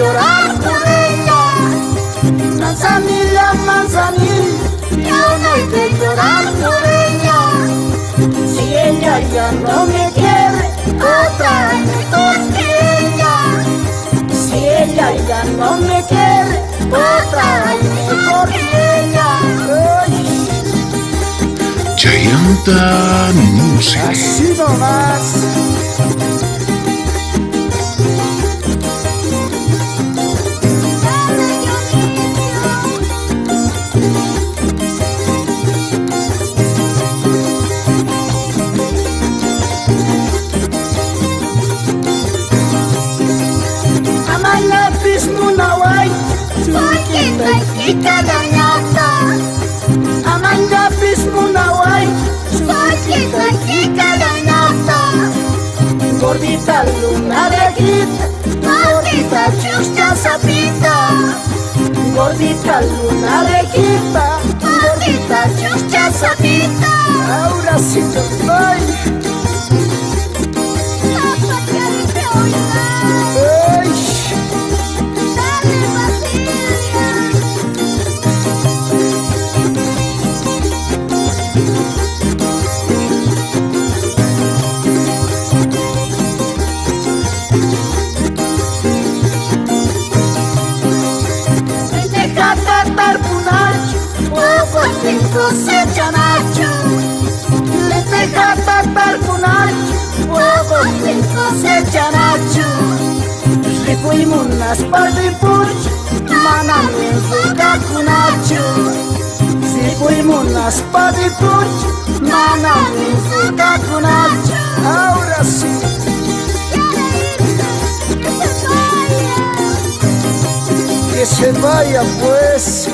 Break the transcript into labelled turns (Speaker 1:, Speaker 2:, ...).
Speaker 1: llorar por ella. Manzanilla, manzanilla, yo no hay que llorar por ella. Si ella ya no me quiere, otra hay mejor que ella. Si ella ya no me quiere, otra hay mejor que ella. Ay.
Speaker 2: Chayanta Music.
Speaker 1: Así nomás. Amalapis munaway, sukita kita dañata. Amalapis munaway, sukita kita dañata. Gordita luna de quita, gordita chusta sapita. Gordita luna de quita, gordita chusta sapita. Ahora sí yo estoy. Cosecha Nacho, lenteja tatar cunacho, huevos de cosecha Nacho. Si fuimos unas pardipuch, maname su cacunacho. Si fuimos unas pardipuch, maname su cacunacho. Ahora sí. Que se vaya pues.